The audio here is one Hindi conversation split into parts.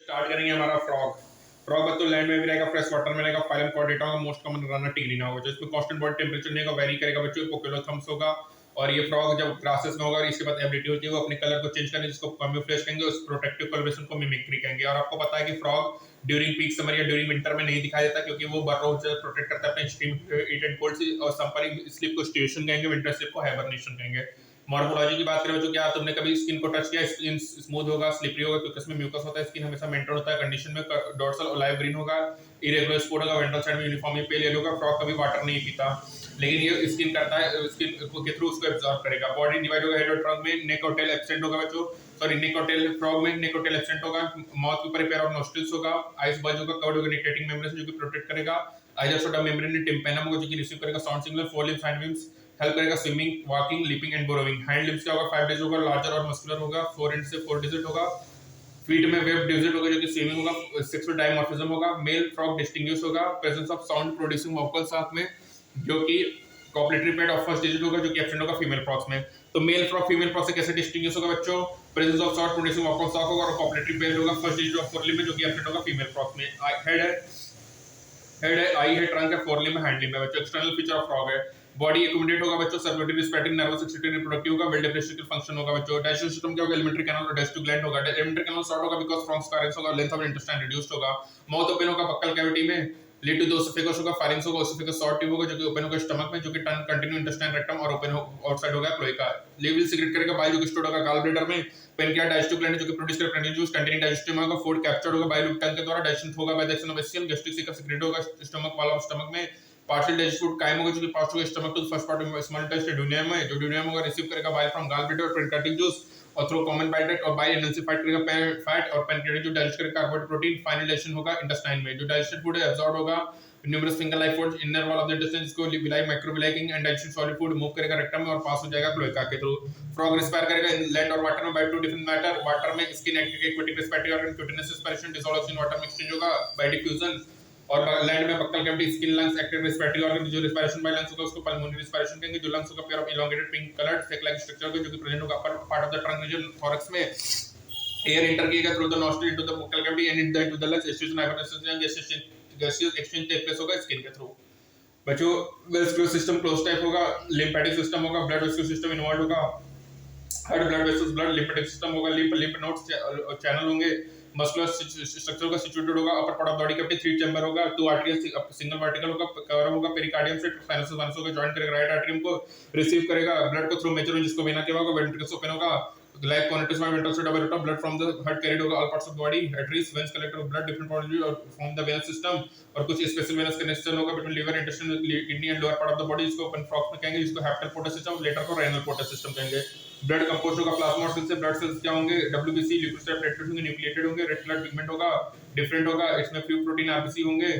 स्टार्ट करेंगे हमारा फ्रॉग। फ्रॉग तो लैंड में भी रहेगा, फ्रेश वाटर में रहेगा, फाइलम कॉर्डेटा होगा, मोस्ट कॉमन रनर टिग्रीना होगा। जो इसमें कांस्टेंट बॉडी टेंपरेचर रहेगा, वेरी करेगा बच्चों, पोकेलोथम्स होगा। और ये फ्रॉग जब ग्रासेस में होगा, इसके बाद एबिलिटी होती है वो अपने कलर को चेंज करने, जिसको कैमोफ्लेज कहेंगे, उस प्रोटेक्टिव कलरेशन को मिमिक्री कहेंगे। और आपको पता है कि फ्रॉग ड्यूरिंग पीक समर या ड्यूरिंग विंटर में नहीं दिखाई देता, क्योंकि वो बर्रोज प्रोटेक्ट करता है अपने एक्सट्रीम हीट एंड कोल्ड से। और समरिंग स्लीप को स्टेशन कहेंगे, विंटर स्लीप को हाइबरनेशन कहेंगे। मॉर्फोलॉजी की बात करें तो क्या तुमने कभी स्किन को टच किया? स्किन स्मूथ होगा, स्लिपरी होगा, क्योंकि इसमें म्यूकस होता है। स्किन हमेशा मेंटेन होता है कंडीशन में। डोर्सल ऑलिव ग्रीन होगा, इरेगुलर स्पॉट होगा, वेंट्रल साइड में यूनिफॉर्मली पेल येलो होगा। फ्रॉग कभी वाटर नहीं पीता, लेकिन ये स्किन करता है, स्किन के थ्रू उसको एब्जॉर्ब करेगा। बॉडी डिवाइड होगा, हेड और ट्रंक में, नेक और टेल एब्सेंट होगा बच्चों। सॉरी, नेक और टेल फ्रॉग में नेक और टेल एब्सेंट होगा। माउथ के ऊपर पेयर ऑफ नोस्ट्रिल्स होगा। आइस बल्ज होगा, कवर्ड होगा निकेटिंग मेम्ब्रेन से, जो कि प्रोटेक्ट करेगा। आइजोसोडा मेम्ब्रेन टिम्पैनम होगा, जो कि रिसीव करेगा sound signal. Fore limbs hand limbs help करेगा swimming, walking, leaping and burrowing. Hand limbs क्या होगा? 5 डेज होगा, लार्जर और मस्कुलर होगा। 4 एंड से 4 डिजिट होगा। फीट में वेब डिजिट होगा, जो कि स्विमिंग होगा। सेक्सुअल डायमॉर्फिज्म होगा। मेल फ्रॉग डिस्टिंग्विश होगा, presence of sound producing vocal साथ में, जो कि कॉपलेटरी पैड ऑफ फर्स्ट डिजिट होगा, जो कि एब्सेंट होगा फीमेल फ्रॉग्स में। तो मेल फ्रॉग फीमेल फ्रॉग से कैसे डिस्टिंग्विश होगा बच्चों? Presence of sound producing vocal साथ होगा, और कॉपलेटरी पैड होगा first digit of four limb में, जो कि एब्सेंट होगा फीमेल फ्रॉग्स में। हेड है, आई है, ट्रंक है, फोर लिम्ब है, हैंड लिम्ब है बच्चों। एक्सटर्नल फीचर ऑफ फ्रॉग है, बॉडी एक्यूमुलेट होगा बच्चों, circulatory, respiratory, nervous, excretory, reproductive होगा, वेल डेफिनेशन फंक्शन होगा बच्चों। डाइजेस्टिव सिस्टम क्या होगा? एलिमेंट्री कैनाल और डाइजेस्टिव ग्लैंड होगा। एलिमेंट्री कैनाल शॉर्ट होगा बिकॉज़ फ्रॉग्स कैरेंस होगा, लेंथ ऑफ इंटेस्टाइन रिड्यूस्ड होगा। माउथ ओपन होगा बक्कल कैविटी में, लीड टू द ओसिफिगस होगा, फारिंक्स होगा, ओसिफिगस शॉर्ट ट्यूब होगा, जो कि ओपन होगा स्टमक में, जो कि टर्न कंटिन्यू इंटेस्टाइन रेक्टम और ओपन आउटसाइड होगा क्लोएका। लिविल सीक्रेट करेगा बाइल, जो कि स्टोर्ड होगा गॉल ब्लैडर में। पेनक्रियास डाइजेस्टिव ग्लैंड, जो कि प्रोड्यूस करेगा पेनिल जूस कंटेनिंग डाइजेस्टिव होगा। फूड कैप्चर्ड होगा बाइल टंग के द्वारा, डाइजेशन होगा बाय द एक्शन ऑफ एसियम। गैस्ट्रिक सीकर सीक्रेट होगा स्टमक वाल ऑफ स्टमक में। पार्शियल डाइजेस्ट फूड कायम होगा, जो कि पास होगा स्टमक टू फर्स्ट पार्ट में स्मॉल इंटेस्टाइन ड्यूनियम में, जो ड्यूनियम होगा रिसीव करेगा बाइल फ्रॉम गॉल ब्लैडर और पेनक्रियाटिक जूस, और थ्रू कॉमन बाइल डक्ट, और बाइल एनल्सिफाइड करेगा फैट और पेनक्रियाटिक जो डाइजेस्ट करेगा कार्बोहाइड्रेट प्रोटीन। फाइनल डाइजेशन होगा इंटेस्टाइन में, जो डाइजेस्टेड फूड है एब्जॉर्ब होगा numerous finger like foods inner wall of the intestine, जिसको villi microvilli king and digestion solid food move करेगा रेक्टम में और पास हो जाएगा क्लोएका के थ्रू। फ्रॉग रिस्पायर करेगा इन लैंड और वाटर में by two different matter. Water में skin active respiratory organ cutaneous respiration, dissolve in water में एक्सचेंज होगा बाय डिफ्यूजन। और लैंड में buccal cavity, skin, lungs, active respiratory organ, जो रेस्पिरेशन बाय लंग्स होगा उसको पल्मोनरी रेस्पिरेशन कहेंगे। जो लंग्स होगा pair of elongated pink coloured sac like structure होगा, जो कि प्रेजेंट होगा upper part of the trunk reason thorax में। एयर एंटर किएगा through the nostril into the buccal cavity and into the lungs. एस्ट्रेशन hypertension gaseous exchange take place होगा स्किन के थ्रू बच्चों। वेस्कुलर सिस्टम क्लोज टाइप होगा, लिम्फेटिक सिस्टम होगा, ब्लड वेस्कुलर सिस्टम इन्वॉल्व होगा, heart blood vessels, blood lymphatic system होगा, लिम्फ नोड्स चैनल होंगे, मस्कुलर स्ट्रक्चर का सिचुएटेड होगा, upper part of body cavity 3 chamber होगा, 2 आर्टरीज सिंगल वर्टिकल होगा, कवर होगा पेरिकार्डियम से, साइनस होगा, जॉइन करेगा राइट आर्टरियम को, रिसीव करेगा ब्लड को थ्रू मेजर वेन, जिसको वेना कहवा होगा, वेंट्रिकल्स ओपन होगा, लाइक कॉर्नेटस में वेंट्रल से डबल रोटा, blood from the heart carried होगा all parts of body, arteries veins collector blood different body और फ्रॉम द वेनस सिस्टम, और कुछ स्पेशल वेनस कनेक्शन होगा between liver, intestine, kidney and lower part of the body, जिसको ओपन फ्रॉक्स में कहेंगे, जिसको हेप्टल पोर्टल सिस्टम, लेटर को रेनल पोर्टल सिस्टम कहेंगे। ब्लड कंपोज होगा प्लाज्मा और सेल्स से, ब्लड सेल्स क्या होंगे? डब्ल्यूबीसी, ल्यूकोसाइट, प्लेटलेट्स होंगे, न्यूक्लिएटेड होंगे, रेड ब्लड पिगमेंट होगा डिफरेंट होगा, इसमें फ्यू प्रोटीन आरबीसी होंगे,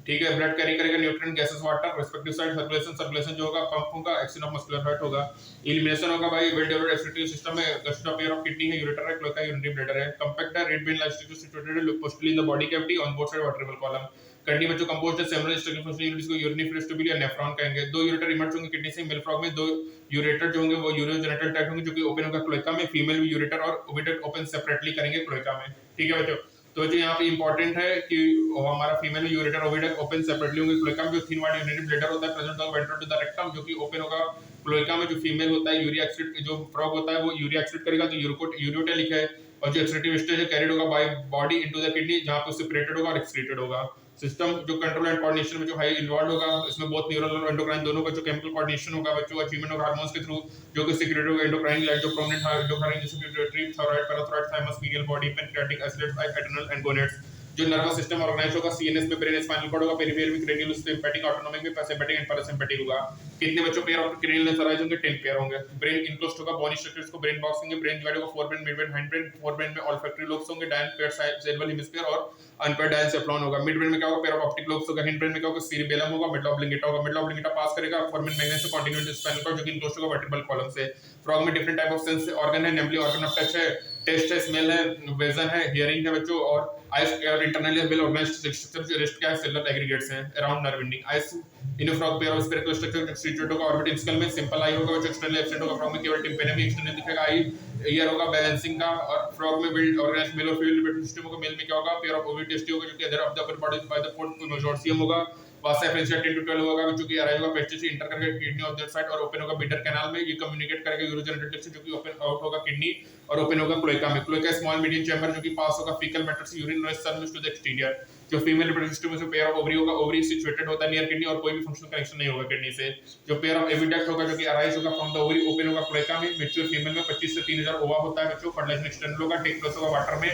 ठीक है। ब्लड कैरी करेगा nutrient gases water respective side, circulation जो होगा पंप होगा, एक्शन ऑफ मस्कुलर हार्ट होगा, एलिमिनेशन होगा भाई वेल डेवलप्ड एक्सक्रीटरी सिस्टम है, gust of pair of kidney है, यूरेटर है, क्लोएका यूरिनरी ब्लैडर है, कंपैक्ट है, red vein like structure situated है पोस्टली in the body cavity on both side vertebral column. Kidney बच्चों कंपोज्ड है सेवरल स्ट्रक्चरल फंक्शनल यूनिट्स को यूरिनरी फ्लूइड या नेफ्रॉन कहेंगे। 2 यूरेटर इमर्ज होंगे किडनी से मेल फ्रॉग में, 2 यूरेटर जो होंगे वो यूरोजेनिटल ट्रैक्ट होंगे, जो कि ओपन होगा क्लोएका में, फीमेल यूरेटर और ओविडक्ट ओपन सेपरेटली करेंगे क्लोएका में, ठीक है बच्चों। तो जो यहाँ पे इंपॉर्टेंट है कि हमारा female ureter oviduct open separately होंगे क्लोएका में, जो थिन वाइड यूरिनरी ब्लैडर होता है प्रेजेंट होगा वेंट्रल टू द रेक्टम, जो कि ओपन होगा क्लोएका में। जो फीमेल होता है यूरिया एक्सक्रीट, जो फ्रॉग होता है वो यूरिया एक्सक्रीट करेगा, तो यूरोटा लिखा है, और जो एक्सक्रीटिव स्टेज है कैरिड होगा by body into the kidney, जहां पे सेपरेटेड होगा और एक्सक्रीटेड होगा। सिस्टम जो कंट्रोल एंड कोऑर्डिनेशन में जो हाई इन्वॉल्व होगा, इसमें बहुत न्यूरल और एंडोक्राइन दोनों का जो केमिकल कोऑर्डिनेशन होगा बच्चों, अचीवमेंट ऑफ हार्मोन्स के थ्रू, जो कि सीक्रेट होगा एंडोक्राइन ग्लैंड, जो प्रोमिनेंट एंडोक्राइन जैसे pituitary, thyroid, parathyroid, thymus, pineal body, pancreatic, islets, adrenal and gonads. जो नर्वस सिस्टम ऑर्गेनाइज होगा सीएनएस में, ब्रेन, स्पाइनल कॉर्ड होगा, पेरिफेरल में क्रेनियल, सिम्पैथिक, ऑटोनॉमिक में, पैरासिम्पैथिक एंड पैरासिम्पैथिक होगा। कितने बच्चों पेयर ऑफ क्रेनियल नेफ्राइज होंगे? 10 पेयर होंगे। ब्रेन इनक्लोज्ड होगा, बोनी स्ट्रक्चर्स को ब्रेन बॉक्स होंगे, ब्रेन डिवाइड होगा, fore brain, mid brain, hind brain, fore brain में ऑल्फैक्टरी लोब्स होंगे, डायन पेयर सेरेब्रल हेमिस्फीयर और अनपेयर्ड डायनसेफ्लॉन होगा। मिड ब्रेन में क्या होगा? पेयर ऑफ ऑप्टिक लोब्स होगा, हिंड ब्रेन में क्या होगा? सीरिबेलम होगा, मिडला ऑब्लिंगेटा होगा, मिडला ऑब्लिंगेटा पास करेगा फोरामेन मैग्नेस से कॉन्टिन्यूअस स्पाइनल कॉर्ड, जो कि इनक्लोज्ड होगा वर्टेब्रल कॉलम से। फ्रॉग में different type of sense organ है, नेमली ऑर्गन ऑफ टच है, टेस्ट है, स्मेल है, विजन है, हियरिंग है बच्चों, और आइस और internally well organised structure, rest क्या है? सेलुलर एग्रीगेट्स हैं around nerve ending. Eyes in frog pair of spherical structure situated होगा, ऑर्बिट स्कल में, सिंपल आई होगा, जो एक्सटर्नली एब्सेंट होगा। फ्रॉग में केवल टिम्पेनम ही एक्सटर्नल दिखेगा, आई ईयर होगा बैलेंसिंग का, और फ्रॉग में बिल्ड ऑर्गेनाइज मेल और फीमेल रिप्रोडक्टिव सिस्टम होगा। मेल में क्या होगा, पेयर ऑफ ओवरी टेस्टी होगा जो कि other of the upper body by the fourth consortium होगा। वासा फ्रेंशिया 10 to 12 होगा जो कि अराइव होगा पेस्टिस से इंटर करके किडनी ऑफ दैट साइड और ओपन होगा बिटर कैनाल में। ये कम्युनिकेट करेगा यूरोजेनिटल ट्रैक्ट से जो कि ओपन आउट होगा किडनी और ओपन होगा क्लोएका में। क्लोएका स्मॉल मीडियम चैम्बर जो कि पास होगा फीकल मैटर से यूरिन और सर्विस टू द एक्सटीरियर। जो फीमेल रिप्रोडक्टिव सिस्टम में से पेयर ऑफ ओवरी होगा, ओवरी सिचुएटेड होता है नियर किडनी और कोई भी फंक्शनल कनेक्शन नहीं होगा किडनी से। जो पेयर ऑफ एविडक्ट होगा जो कि अराइज होगा फ्रॉम द ओवरी, ओपन होगा क्लोएका में। मैच्योर फीमेल में 25 से 3000 ओवा होता है बच्चों। फर्टिलाइजेशन एक्सटर्नल होगा, टेक प्लेस होगा वाटर में।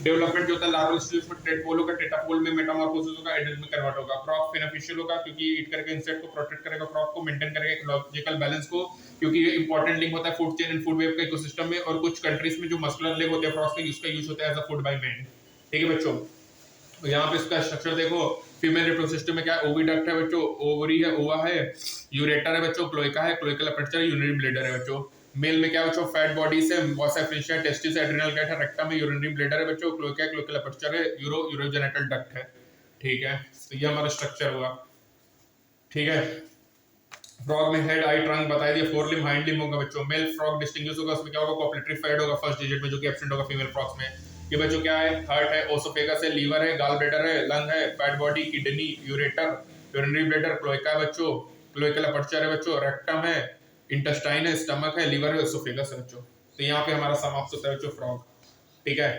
डेवलपमेंट जो होता है लार्वल स्टेज में टेडपोल होगा, टेटापोल में मेटामॉर्फोसिस होगा, एडल्ट में कन्वर्ट होगा। फ्रॉग बेनिफिशियल होगा क्योंकि ईट करके इंसेक्ट को प्रोटेक्ट करेगा, फ्रॉग को मेंटेन करेगा इकोलॉजिकल बैलेंस को, क्योंकि ये इंपॉर्टेंट लिंक होता है food chain and food web का इकोसिस्टम में। और कुछ कंट्रीज में जो मस्कुलर लेग होते हैं फ्रॉग्स के, उसका यूज होता है as a food by man. ठीक है बच्चों, तो यहाँ पे इसका स्ट्रक्चर देखो। फीमेल रिप्रोडक्टिव सिस्टम में क्या है, ओविडक्ट है बच्चों, ओवरी है, ओवा है, यूरेटर है बच्चों, क्लोएका है, क्लोएकल अपर्चर है, यूरिनरी ब्लैडर है बच्चों। मेल में क्या है बच्चों, फैट बॉडी से वासा फ्रेंशिया, टेस्टिस, एड्रिनल ग्लैंड है, रेक्टम में, यूरिनरी ब्लैडर है बच्चों, क्लोएका, क्लोएकल अपर्चर है, यूरोजेनिटल डक्ट है। ठीक है, तो ये हमारा स्ट्रक्चर हुआ। ठीक है, फ्रॉग में हेड, आई, ट्रंक बता दिया, फोर लिम्ब, हाइंड लिम्ब होगा बच्चों। मेल फ्रॉग डिस्टिंग्विश होगा, उसमें क्या होगा, कॉपलेटरी फैट होगा फर्स्ट डिजिट में जो कि एब्सेंट होगा फीमेल फ्रॉग्स में। ये बच्चों क्या है, हार्ट है, ओसोफेगस है, लीवर है, गाल ब्लैडर है, लंग है, fat body, kidney, ureter, urinary bladder, cloaca है बच्चों, क्लोएकल अपर्चर है बच्चों, रेक्टम है, इंटेस्टाइन है, स्टमक है, लीवर है, ओसोफेगस है बच्चों। तो यहाँ पे हमारा समाप्त होता है बच्चों फ्रॉग। ठीक है,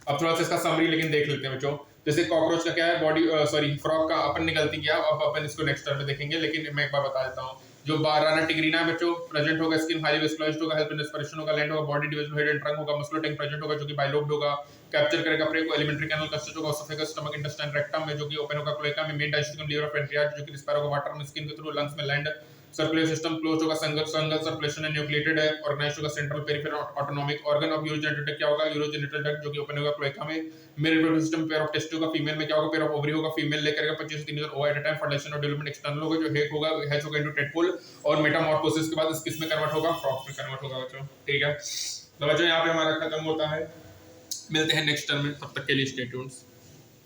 अब थोड़ा सा इसका समरी लेकिन देख लेते हैं बच्चों। जैसे कॉकरोच का क्या है, बॉडी सॉरी फ्रॉग का अपन ने गलती किया, अब अपन इसको नेक्स्ट टर्म में देखेंगे, लेकिन मैं एक बार बता देता हूँ। जो बाराना टिग्रीना है बच्चों, प्रेजेंट होगा, स्किन हाईली वेस्कुलाइज्ड होगा, हेल्प इन रेस्पिरेशन होगा, लैंड होगा, body division head and trunk होगा, मस्कुलर टंग प्रेजेंट होगा जो कि बाइलोब्ड होगा, कैप्चर करेगा प्रे को, एलिमेंट्री कैनल कंसिस्ट होगा, ओसोफेगस, स्टमक, इंटेस्टाइन, रेक्टम में जो कि ओपन होगा, क्लोएका में, main digestive liver of pancreas जो कि रिस्पायर होगा वाटर में, स्किन के थ्रू, लंग्स में लैंड, सर्कुलेटरी सिस्टम क्लोज्ड होगा, संगल सर्कुलेशन है, न्यूक्लिएटेड है, ऑर्गेनाइज्ड होगा, central peripheral autonomic organ of urogenital duct क्या होगा, यूरोजेनिटल डक्ट जो कि ओपन होगा क्लोएका में। Male reproductive system pair of test होगा, फीमेल में क्या होगा, पेयर ऑफ ओवरी होगा, फीमेल लेकर के 25 से 3000 ova at a time. Fertilisation और डेवलपमेंट एक्सटर्नल होगा, जो हेक होगा, हैच होगा इनटू टेडपोल, और मेटामॉर्फोसिस के बाद किस में कन्वर्ट होगा, फ्रॉग में कन्वर्ट होगा बच्चों। ठीक है, तो बच्चों यहाँ पे हमारा खत्म होता है, मिलते हैं नेक्स्ट टर्म में, तब तक के लिए स्टे ट्यून्ड।